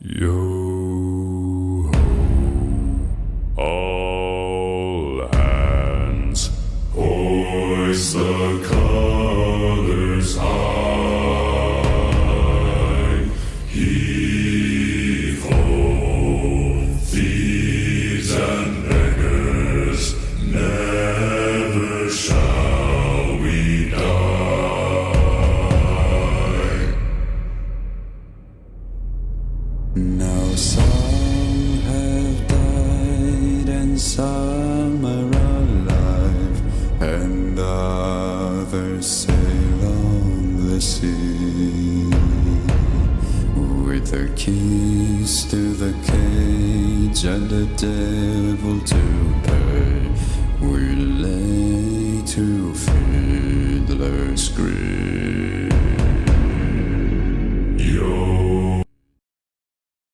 Yo ho, all hands, hoist the colors high. Heave ho, thieves and beggars, never shall we die. Now some have died and some are alive, and others sail on the sea. With their keys to the cage and the devil to pay, we lay to fiddler's grave. Yo